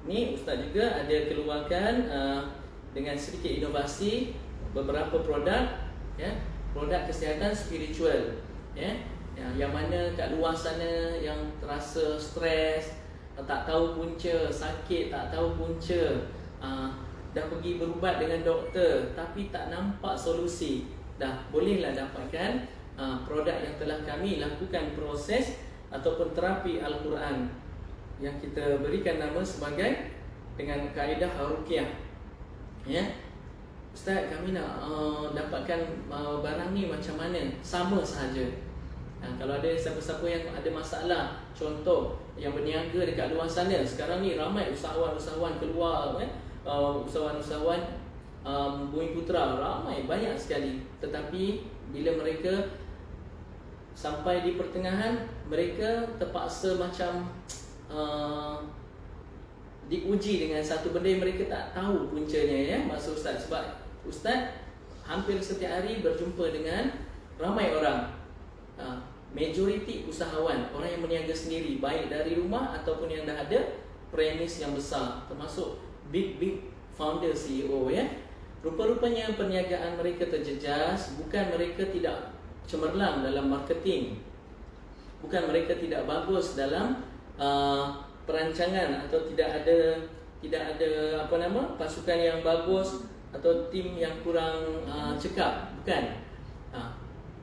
ni Ustaz juga ada keluarkan dengan sedikit inovasi beberapa produk, ya, produk kesihatan spiritual, ya, yang mana kat luar sana yang terasa stres, tak tahu punca, sakit tak tahu punca, dah pergi berubat dengan doktor tapi tak nampak solusi, dah bolehlah dapatkan produk yang telah kami lakukan proses ataupun terapi Al-Quran yang kita berikan nama sebagai dengan kaedah Ruqyah. Ya, Ustaz, kami nak dapatkan barang ni macam mana? Sama sahaja. Kalau ada siapa-siapa yang ada masalah, contoh yang berniaga dekat luar sana, sekarang ni ramai usahawan-usahawan keluar, usahawan-usahawan Bumi Putra, ramai, banyak sekali. Tetapi bila mereka sampai di pertengahan, mereka terpaksa macam diuji dengan satu benda yang mereka tak tahu puncanya, ya, maksud Ustaz. Sebab Ustaz hampir setiap hari berjumpa dengan ramai orang, majoriti usahawan, orang yang berniaga sendiri, baik dari rumah ataupun yang dah ada premis yang besar, termasuk big founder, CEO, ya. Rupa-rupanya perniagaan mereka terjejas, bukan mereka tidak cemerlang dalam marketing, bukan mereka tidak bagus dalam perancangan, atau tidak ada pasukan yang bagus atau tim yang kurang cekap, bukan.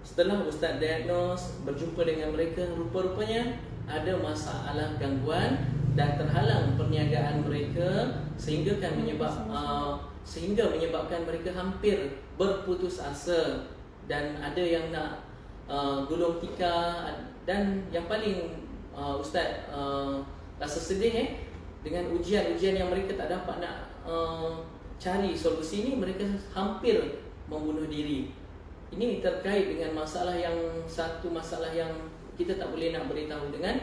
Setelah Ustaz diagnose, berjumpa dengan mereka, rupa-rupanya ada masalah gangguan dan terhalang perniagaan mereka, sehingga menyebabkan mereka hampir berputus asa, dan ada yang nak gulung tikar, dan yang paling Ustaz rasa sedih, dengan ujian-ujian yang mereka tak dapat nak cari solusi ni, mereka hampir membunuh diri. Ini terkait dengan satu masalah yang kita tak boleh nak beritahu dengan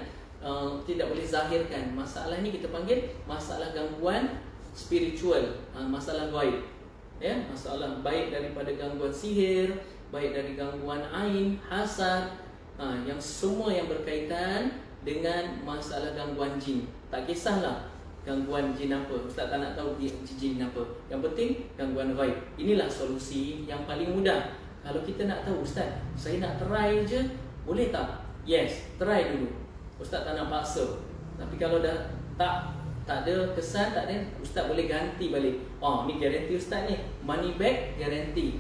tidak boleh zahirkan. Masalah ni kita panggil masalah gangguan spiritual, masalah gaib, ya, masalah baik daripada gangguan sihir, baik dari gangguan ain, hasad, yang semua yang berkaitan dengan masalah gangguan jin. Tak kisahlah gangguan jin apa, Ustaz tak nak tahu jin apa, yang penting gangguan gaib. Inilah solusi yang paling mudah. Kalau kita nak tahu, Ustaz, saya nak try je, boleh tak? Yes, try dulu. Ustaz tak nak paksa. Tapi kalau dah tak ada kesan, tak ada, Ustaz boleh ganti balik. Ni garanti Ustaz ni, money back garanti.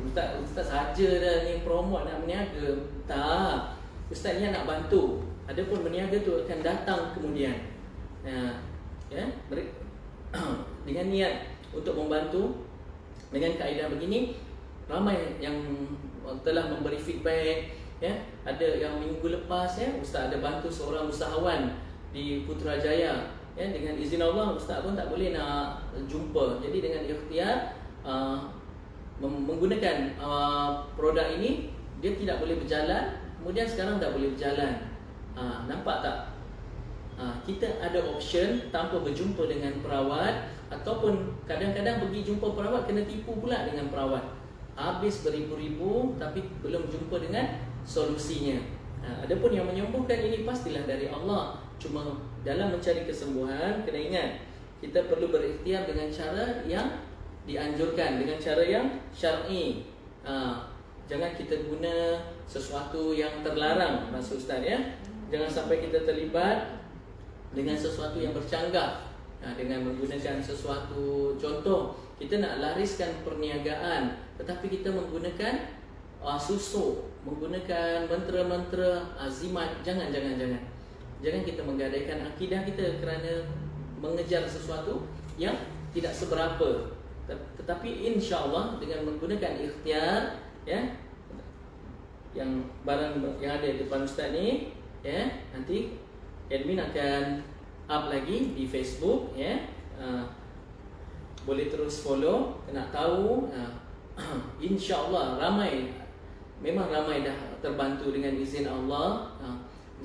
Ustaz saja dah ni promote nak berniaga. Tak, Ustaz ni nak bantu. Adapun berniaga tu akan datang kemudian. Dengan niat untuk membantu dengan kaedah begini, ramai yang telah memberi feedback, ya. Ada yang minggu lepas, ya, Ustaz ada bantu seorang usahawan di Putrajaya, ya, dengan izin Allah Ustaz pun tak boleh nak jumpa. Jadi dengan ikhtiar menggunakan produk ini, dia tidak boleh berjalan, kemudian sekarang tak boleh berjalan. Nampak tak? Kita ada option tanpa berjumpa dengan perawat, ataupun kadang-kadang pergi jumpa perawat kena tipu pula dengan perawat. Habis beribu-ribu tapi belum jumpa dengan solusinya. Adapun yang menyembuhkan ini pastilah dari Allah. Cuma dalam mencari kesembuhan, kena ingat, kita perlu berikhtiar dengan cara yang dianjurkan, dengan cara yang syar'i. Jangan kita guna sesuatu yang terlarang, maksud Ustaz, ya. Jangan sampai kita terlibat dengan sesuatu yang bercanggah, dengan menggunakan sesuatu, contoh kita nak lariskan perniagaan tetapi kita menggunakan susuk, menggunakan mentera-mentera azimat. Jangan kita menggadaikan akidah kita kerana mengejar sesuatu yang tidak seberapa. Tetapi insya-Allah dengan menggunakan ikhtiar, ya, yang barang yang ada depan Ustaz ni, ya, nanti admin akan up lagi di Facebook, ya. Boleh terus follow, nak tahu. InsyaAllah memang ramai dah terbantu dengan izin Allah.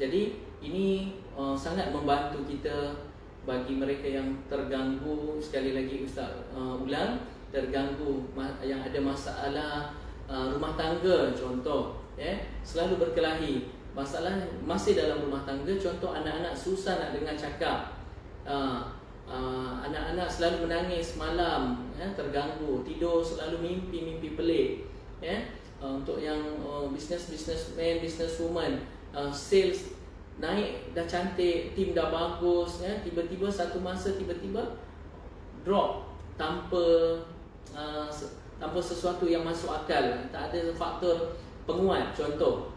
Jadi ini sangat membantu kita bagi mereka yang terganggu. Sekali lagi Ustaz ulang, terganggu, yang ada masalah rumah tangga, contoh, ya, selalu berkelahi, masalah masih dalam rumah tangga, contoh anak-anak susah nak dengar cakap, anak-anak selalu menangis malam, terganggu, tidur selalu mimpi pelik, untuk yang businessman, businesswoman, sales naik dah cantik, tim dah bagus, tiba-tiba satu masa tiba-tiba drop tanpa sesuatu yang masuk akal, tak ada faktor penguat. Contoh,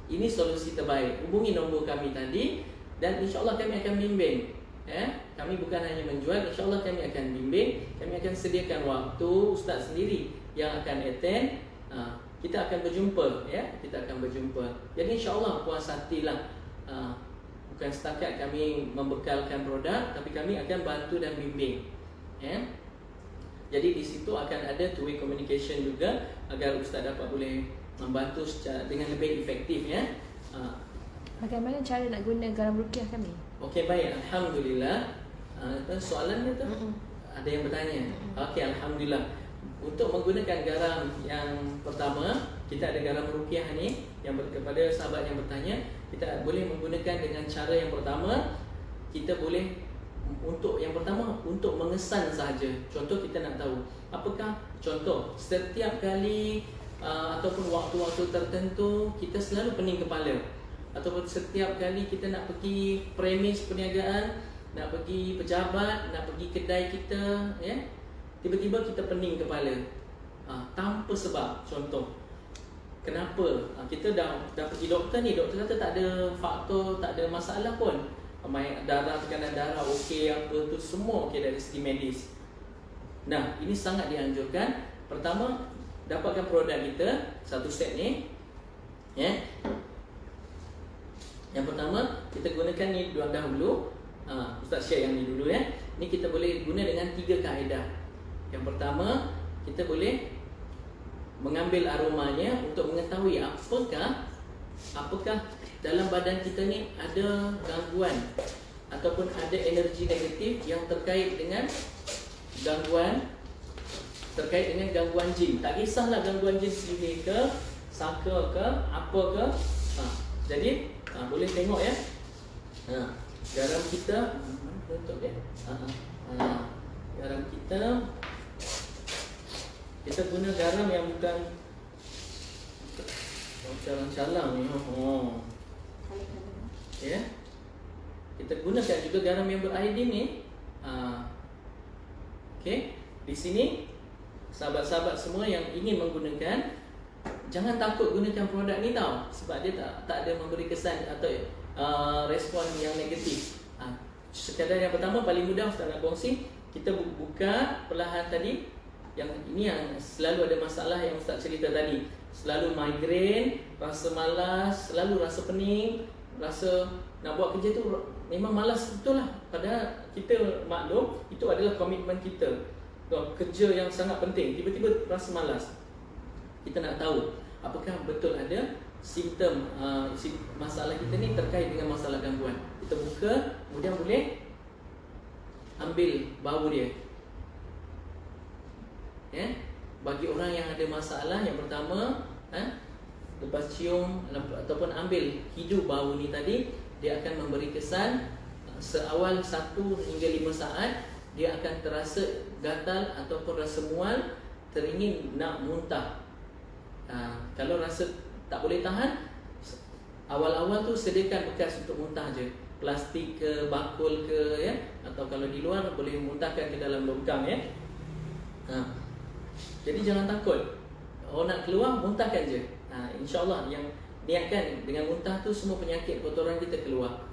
ini solusi terbaik. Hubungi nombor kami tadi dan insya-Allah kami akan bimbing. Kami bukan hanya menjual, insya-Allah kami akan bimbing. Kami akan sediakan waktu, ustaz sendiri yang akan attend. Kita akan berjumpa, kita akan berjumpa. Jadi insya-Allah puas hatilah. Bukan setakat kami membekalkan produk, tapi kami akan bantu dan bimbing. Jadi di situ akan ada two-way communication juga agar ustaz dapat boleh membantu dengan lebih efektif. Bagaimana cara nak guna garam rukiah kami? Okey, baik, alhamdulillah. Soalan dia tu ada yang bertanya. Okey, alhamdulillah. Untuk menggunakan garam yang pertama, kita ada garam rukiah ni yang kepada sahabat yang bertanya, kita boleh menggunakan dengan cara yang pertama. Kita boleh untuk yang pertama untuk mengesan sahaja. Contoh, kita nak tahu apakah, contoh, setiap kali ataupun waktu-waktu tertentu kita selalu pening kepala, ataupun setiap kali kita nak pergi premis perniagaan, nak pergi pejabat, nak pergi kedai kita, tiba-tiba kita pening kepala tanpa sebab. Contoh, kenapa? Kita dah pergi doktor ni, doktor kata tak ada faktor, tak ada masalah pun, darah, tekanan darah okey, apa tu semua okey dari segi medis. Nah, ini sangat dianjurkan. Pertama, dapatkan produk kita satu set ni, Yang pertama, kita gunakan ni dahulu. Ustaz share yang ni dulu. Ni kita boleh guna dengan 3 kaedah. Yang pertama, kita boleh mengambil aromanya untuk mengetahui apakah dalam badan kita ni ada gangguan ataupun ada energi negatif yang terkait dengan gangguan jin. Tak kisahlah gangguan jin sihir ke, saka ke, apa ke. Jadi boleh tengok garam kita, garam kita guna garam yang bukan calang-calang ni. Kita gunakan juga garam yang beriodin ni. Okey, di sini sahabat-sahabat semua yang ingin menggunakan, jangan takut gunakan produk ni tau, sebab dia tak ada memberi kesan atau respon yang negatif. Sekadar yang pertama paling mudah Ustaz nak kongsi, kita buka perlahan tadi. Yang ini yang selalu ada masalah yang Ustaz cerita tadi, selalu migraine, rasa malas, selalu rasa pening, rasa nak buat kerja tu memang malas betul lah. Padahal kita maklum itu adalah komitmen kita, kerja yang sangat penting, tiba-tiba rasa malas. Kita nak tahu apakah betul ada simptom masalah kita ni terkait dengan masalah gangguan. Kita buka, kemudian boleh ambil bau dia. Bagi orang yang ada masalah, yang pertama, lepas cium ataupun ambil hidup bau ni tadi, dia akan memberi kesan seawal 1 hingga 5 saat. Dia akan terasa gatal ataupun rasa mual, teringin nak muntah. Kalau rasa tak boleh tahan, awal-awal tu sediakan bekas untuk muntah je, plastik ke, bakul ke, atau kalau di luar boleh muntahkan ke dalam longkang. Jadi jangan takut. Nak keluar, muntahkan je. InsyaAllah yang niatkan dengan muntah tu semua penyakit kotoran kita keluar.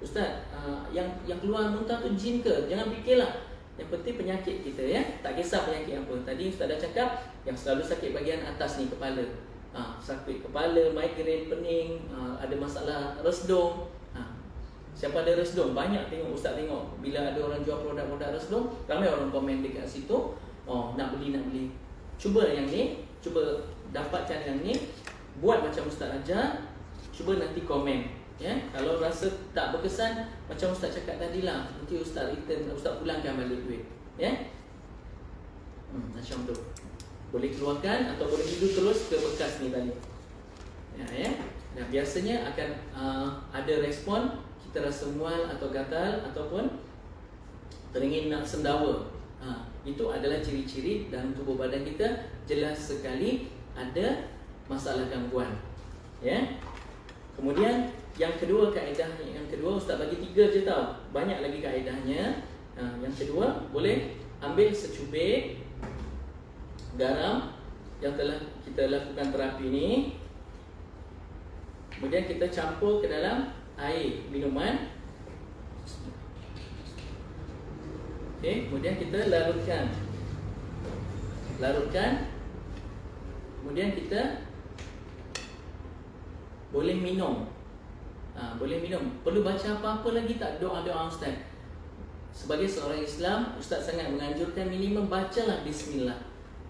Ustaz, yang keluar muntah tu jin ke? Jangan fikirlah. Yang penting penyakit kita, tak kisah penyakit apa. Tadi Ustaz dah cakap, yang selalu sakit bahagian atas ni, kepala. Sakit kepala, migraine, pening, ada masalah resdung. Siapa ada resdung? Banyak tengok, Ustaz tengok bila ada orang jual produk-produk resdung, ramai orang komen dekat situ, nak beli. Cuba yang ni, cuba dapatkan yang ni, buat macam Ustaz ajar, cuba nanti komen. Kalau rasa tak berkesan, macam Ustaz cakap tadi lah, nanti Ustaz return, Ustaz pulangkan balik duit. Macam tu. Boleh keluarkan atau boleh hidup terus ke bekas ni tadi. Biasanya akan ada respon. kita rasa mual atau gatal ataupun teringin nak sendawa. Itu adalah ciri-ciri dalam tubuh badan kita jelas sekali ada masalah gangguan. Ya. Kemudian yang kedua, kaedah yang kedua Ustaz bagi 3 je tau. Banyak lagi kaedahnya. Yang kedua, boleh ambil secubit garam yang telah kita lakukan terapi ni. Kemudian kita campur ke dalam air minuman. Okey, kemudian kita larutkan. Kemudian kita boleh minum. Boleh minum. Perlu baca apa-apa lagi tak? Doa-doa Ustaz. Sebagai seorang Islam, Ustaz sangat menganjurkan minimum bacalah bismillah.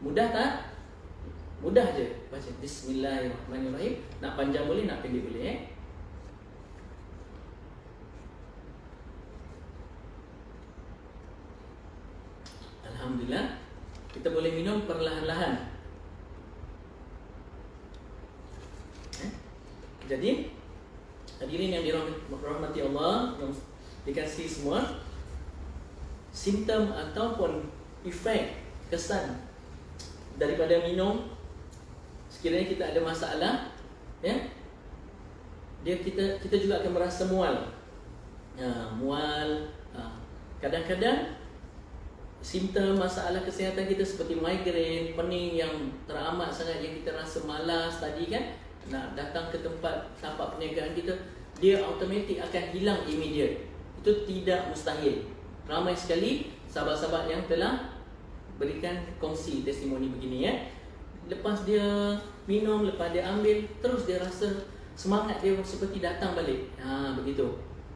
Mudah tak? Mudah je. Baca bismillahirrahmanirrahim. Nak panjang boleh, nak pendek boleh. Alhamdulillah. Kita boleh minum perlahan-lahan. Jadi hadirin yang dirahmati Allah, yang dikasihi semua, simptom ataupun efek kesan daripada minum, sekiranya kita ada masalah, ya, kita juga akan merasa mual. Kadang-kadang simptom masalah kesihatan kita seperti migrain, pening yang teramat sangat yang kita rasa malas tadi kan, nak datang ke tempat perniagaan kita, dia automatik akan hilang immediate. Itu tidak mustahil. Ramai sekali sahabat-sahabat yang telah berikan kongsi testimoni begini, ya. Lepas dia minum, lepas dia ambil, terus dia rasa semangat dia seperti datang balik. Begitu.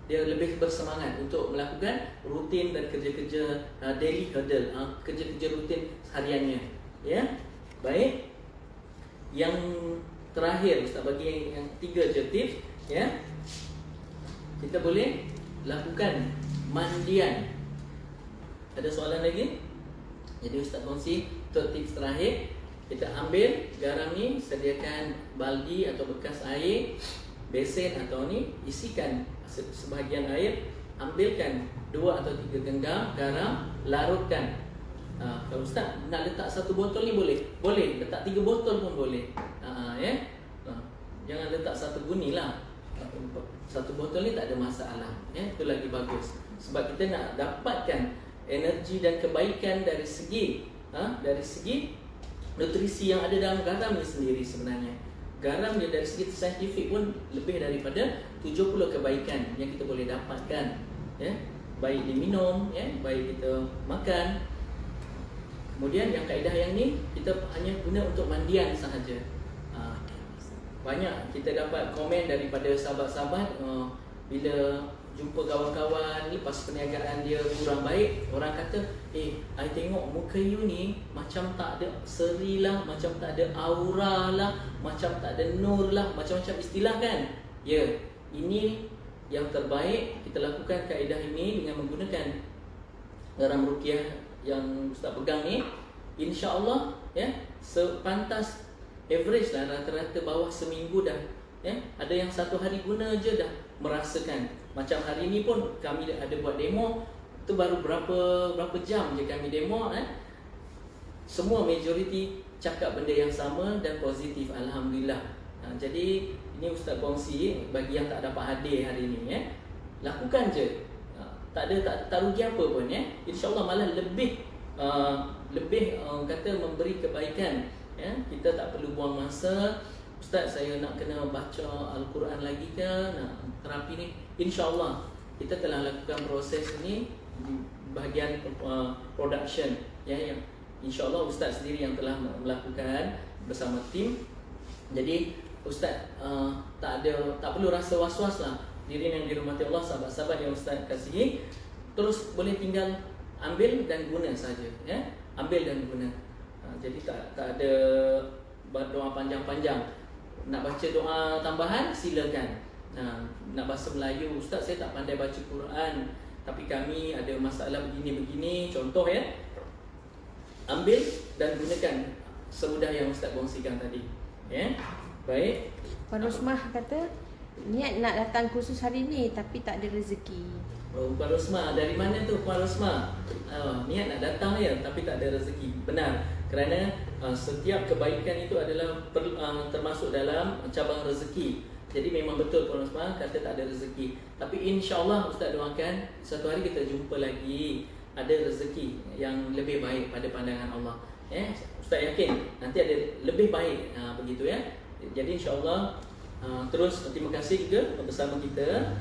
Dia lebih bersemangat untuk melakukan rutin dan kerja-kerja daily hurdle, kerja-kerja rutin hariannya. Ya. Baik. Yang terakhir Ustaz bagi yang 3 je tips, ya. Kita boleh lakukan mandian. Ada soalan lagi? Jadi Ustaz kongsi untuk tips terakhir. Kita ambil garam ni, sediakan baldi atau bekas air, besen atau ni, isikan sebahagian air, ambilkan 2 atau 3 genggam garam, larutkan. Kalau Ustaz nak letak 1 botol ni boleh? Boleh, letak 3 botol pun boleh. Ya. Jangan letak 1 guni lah. 1 botol ni tak ada masalah, ya. Itu lagi bagus. Sebab kita nak dapatkan energi dan kebaikan dari segi nutrisi yang ada dalam garam ni sendiri sebenarnya. Garam dia dari segi saintifik pun lebih daripada 70 kebaikan yang kita boleh dapatkan, ya. Baik diminum, ya, baik kita makan. Kemudian yang kaedah yang ni kita hanya guna untuk mandian sahaja. Banyak kita dapat komen daripada sahabat-sahabat bila jumpa kawan-kawan lepas perniagaan dia kurang baik, orang kata, I tengok muka you ni macam tak ada seri lah, macam tak ada aura lah, macam tak ada nur lah, macam-macam istilah kan. Ya, ini yang terbaik. Kita lakukan kaedah ini dengan menggunakan garam ruqyah yang Ustaz pegang ni. InsyaAllah, ya, sepantas average lah, rata-rata bawah seminggu dah, ya. Ada yang 1 hari guna je dah merasakan. Macam hari ni pun kami ada buat demo, tu baru berapa jam je kami demo, semua majoriti cakap benda yang sama dan positif, alhamdulillah. Jadi ini Ustaz kongsi bagi yang tak dapat hadir hari ni, ya. Lakukan je. Tak rugi apa pun, ya. InsyaAllah malah lebih kata memberi kebaikan, ya. Kita tak perlu buang masa. Ustaz, saya nak kena baca Al-Quran lagi ke, nak terapi ni. InsyaAllah kita telah lakukan proses ini bahagian production, ya, yang InsyaAllah Ustaz sendiri yang telah melakukan bersama tim. Jadi Ustaz tak perlu rasa was-was lah. Diri yang dirahmati Allah, sahabat-sahabat yang Ustaz kasihi, terus boleh tinggal ambil dan guna saja, ya. Ambil dan guna. Jadi tak ada doa panjang-panjang. Nak baca doa tambahan, silakan. Nak bahasa Melayu, Ustaz saya tak pandai baca Quran, tapi kami ada masalah begini-begini, contoh, ya. Ambil dan gunakan semudah yang Ustaz kongsikan tadi, ya. Baik. Puan Rosmah kata Niat nak datang kursus hari ni tapi tak ada rezeki. Oh, Puan Rosma, dari mana tu Puan Rosma? Niat nak datang ya, tapi tak ada rezeki. Benar, kerana setiap kebaikan itu adalah termasuk dalam cabang rezeki. Jadi memang betul Puan Rosma kata tak ada rezeki. Tapi insya-Allah Ustaz doakan satu hari kita jumpa lagi, ada rezeki yang lebih baik pada pandangan Allah. Ustaz yakin nanti ada lebih baik, begitu ya. Jadi insya-Allah terus terima kasih juga bersama kita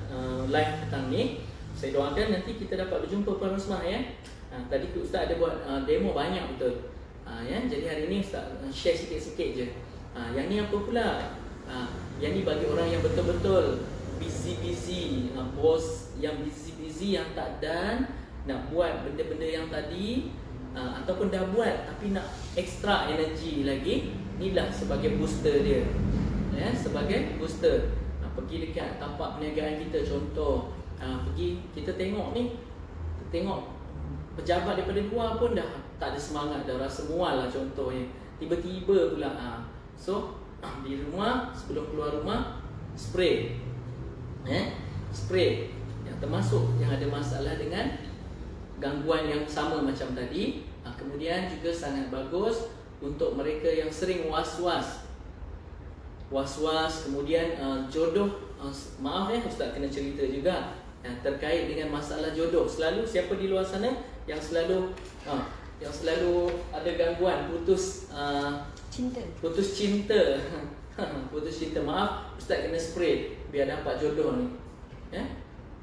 live petang ni. Saya doakan nanti kita dapat berjumpa Puan Rosmah ya. Tadi Ustaz ada buat demo banyak betul. Ya, jadi hari ini Ustaz share sikit-sikit je. Yang ni apa pula? Yang ni bagi orang yang betul-betul busy-busy, bos yang busy-busy yang tak done, nak buat benda-benda yang tadi ataupun dah buat tapi nak extra energy lagi. Inilah sebagai booster dia. Ya, sebagai booster. Pergi dekat tapak perniagaan kita contoh. Pergi kita tengok ni, tengok pejabat daripada luar pun dah tak ada semangat, dah rasa mual lah contohnya. Tiba-tiba pula so di rumah sebelum keluar rumah spray. Spray yang termasuk yang ada masalah dengan gangguan yang sama macam tadi. Kemudian juga sangat bagus untuk mereka yang sering was-was, kemudian jodoh. Maaf ya, Ustaz kena cerita juga terkait dengan masalah jodoh. Selalu siapa di luar sana yang selalu ada gangguan putus cinta. Putus cinta. Maaf, Ustaz kena spray biar dapat jodoh ni.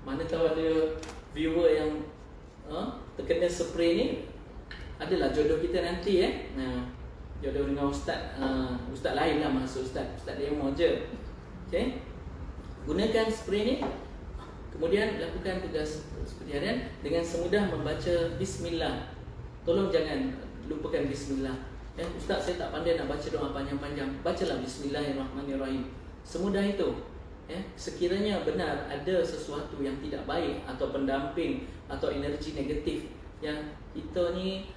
Mana tahu ada viewer yang terkena spray ni, adalah jodoh kita nanti jodoh dengan Ustaz. Ustaz lain lah maksud Ustaz demo je. Okay? Gunakan spray ni, kemudian lakukan tugas seperti harian dengan semudah membaca Bismillah. Tolong jangan lupakan Bismillah. Ustaz saya tak pandai nak baca doa panjang-panjang. Bacalah Bismillahirrahmanirrahim. Semudah itu. Sekiranya benar ada sesuatu yang tidak baik atau pendamping atau energi negatif yang kita ni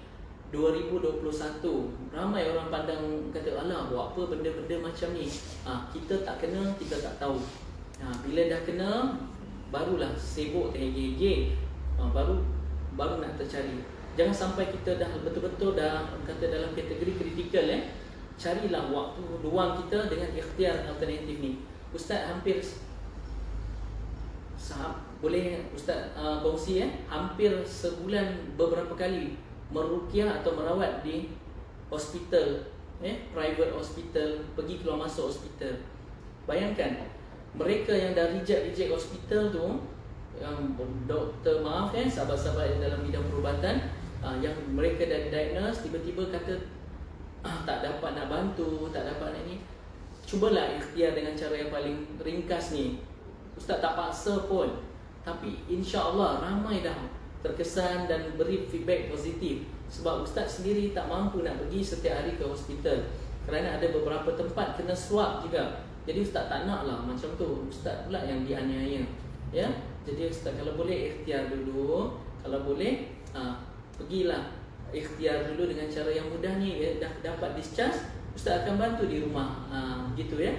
2021 ramai orang pandang kata alah buat apa benda-benda macam ni. Kita tak kena, kita tak tahu. Bila dah kena barulah sibuk terhege-hege, baru nak tercari. Jangan sampai kita dah betul-betul dah kata dalam kategori kritikal. Carilah waktu luang kita dengan ikhtiar alternatif ni. Ustaz hampir boleh Ustaz kongsi hampir sebulan beberapa kali meruqyah atau merawat di hospital, private hospital, pergi keluar masuk hospital. Bayangkan mereka yang dah reject hospital tu, yang doktor sahabat-sahabat yang dalam bidang perubatan, yang mereka dah diagnose, tiba-tiba kata tak dapat nak bantu, tak dapat nak ni. Cubalah ikhtiar dengan cara yang paling ringkas ni. Ustaz tak paksa pun, tapi insya-Allah ramai dah terkesan dan beri feedback positif. Sebab Ustaz sendiri tak mampu nak pergi setiap hari ke hospital kerana ada beberapa tempat kena swab juga. Jadi Ustaz tak nak lah macam tu, Ustaz pula yang dianiaya. Ya, jadi Ustaz kalau boleh ikhtiar dulu. Kalau boleh pergilah ikhtiar dulu dengan cara yang mudah ni. Dah dapat discharge, Ustaz akan bantu di rumah. Gitu ya.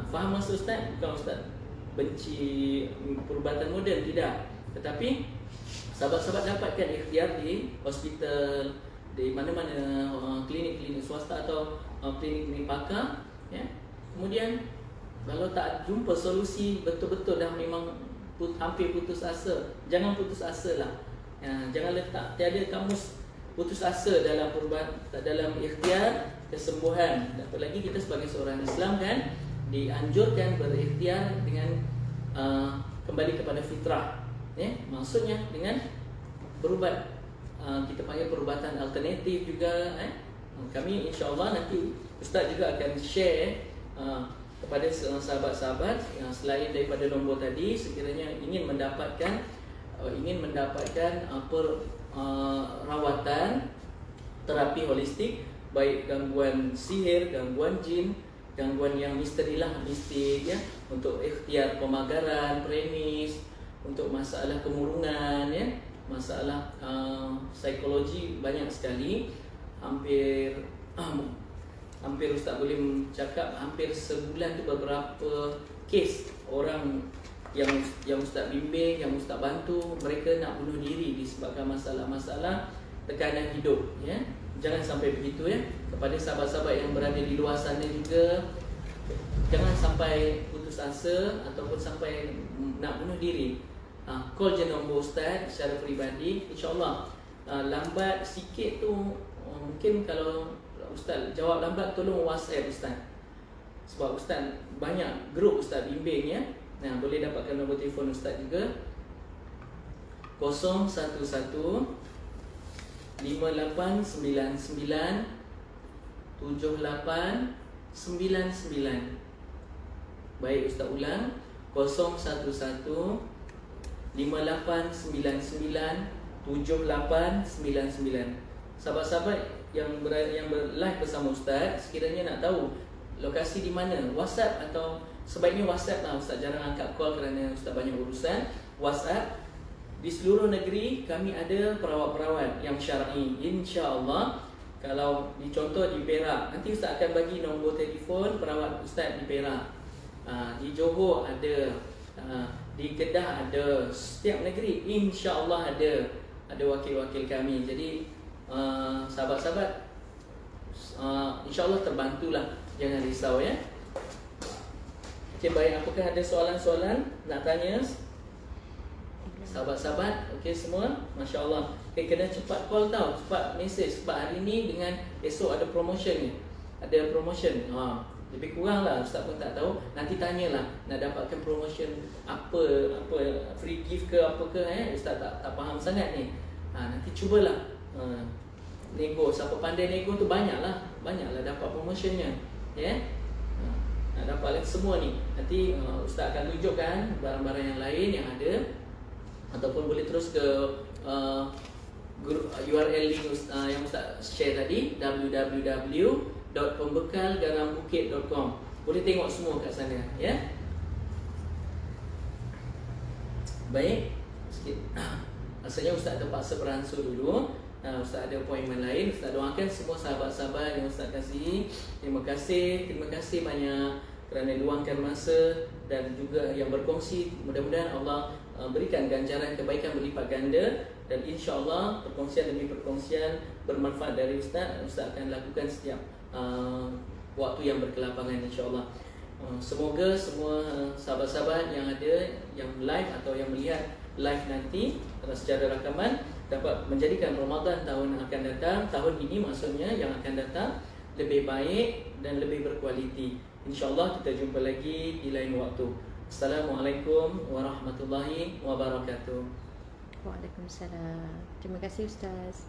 Faham maksud Ustaz? Bukan Ustaz benci perubatan moden, tidak. Tetapi sahabat-sahabat dapatkan ikhtiar di hospital, di mana-mana klinik-klinik swasta atau klinik-klinik pakar. Kemudian kalau tak jumpa solusi, betul-betul dah memang hampir putus asa, jangan putus asa lah. Jangan letak tiada kamus putus asa dalam dalam ikhtiar kesembuhan. Apalagi kita sebagai seorang Islam kan dianjurkan berikhtiar dengan kembali kepada fitrah. Maksudnya dengan berubat, kita panggil perubatan alternatif juga. Kami insya-Allah nanti Ustaz juga akan share kepada sahabat-sahabat yang selain daripada nombor tadi, sekiranya ingin mendapatkan rawatan terapi holistik, baik gangguan sihir, gangguan jin, gangguan yang mistik ya, untuk ikhtiar pemagaran, premis, untuk masalah kemurungan ya, masalah psikologi, banyak sekali. Hampir Ustaz boleh cakap hampir sebulan tu beberapa kes orang yang Ustaz bimbing, yang Ustaz bantu, mereka nak bunuh diri disebabkan masalah-masalah tekanan hidup, ya. Jangan sampai begitu, ya. Kepada sahabat-sahabat yang berada di luar sana juga, jangan sampai putus asa ataupun sampai nak bunuh diri. Call je nombor Ustaz secara peribadi, insya-Allah. Lambat sikit tu, mungkin kalau Ustaz jawab lambat, tolong WhatsApp Ustaz. Sebab Ustaz banyak grup Ustaz bimbing, ya. Nah, boleh dapatkan nombor telefon Ustaz juga, 011 5899 7899. Baik, Ustaz ulang, 011 5899 7899. Sahabat-sahabat yang live bersama Ustaz, sekiranya nak tahu lokasi di mana, WhatsApp atau sebaiknya WhatsApp lah. Ustaz jarang angkat call kerana Ustaz banyak urusan. WhatsApp. Di seluruh negeri kami ada perawat-perawat yang syar'i, insya-Allah. Kalau dicontoh di Perak, nanti Ustaz akan bagi nombor telefon perawat Ustaz di Perak. Di Johor ada, di Kedah ada, setiap negeri insya-Allah ada wakil-wakil kami. Jadi sahabat-sahabat, insya-Allah terbantulah, jangan risau, ya. Okey, baik, apakah ada soalan-soalan nak tanya sahabat-sahabat? Okey semua, masya-Allah. Okey, kena cepat call tau, cepat message, sebab hari ni dengan esok ada promotion ni. Ada promotion. Lebih kurang lah, Ustaz pun tak tahu. Nanti tanyalah nak dapatkan promotion apa free gift ke apa ke, Ustaz tak faham sangat ni. Nanti cubalah nego, siapa pandai nego tu banyaklah dapat promotionnya, ya. Nak dapat lagi semua ni. Nanti Ustaz akan tunjukkan barang-barang yang lain yang ada, ataupun boleh terus ke URL link yang Ustaz share tadi, www.pembekalgarambukit.com. Boleh tengok semua kat sana, ya. Baik, sikit. Rasanya Ustaz terpaksa beransur dulu. Ustaz ada appointment lain. Ustaz doakan semua sahabat-sahabat yang Ustaz kasihi. Terima kasih banyak kerana luangkan masa dan juga yang berkongsi. Mudah-mudahan Allah berikan ganjaran kebaikan berlipat ganda, dan insya-Allah perkongsian demi perkongsian bermanfaat dari Ustaz akan lakukan setiap waktu yang berkelapangan, insya-Allah. Semoga semua sahabat-sahabat yang ada, yang live atau yang melihat live nanti secara rakaman, dapat menjadikan Ramadan tahun akan datang, tahun ini maksudnya yang akan datang, lebih baik dan lebih berkualiti. InsyaAllah kita jumpa lagi di lain waktu. Assalamualaikum warahmatullahi wabarakatuh. Waalaikumsalam. Terima kasih Ustaz.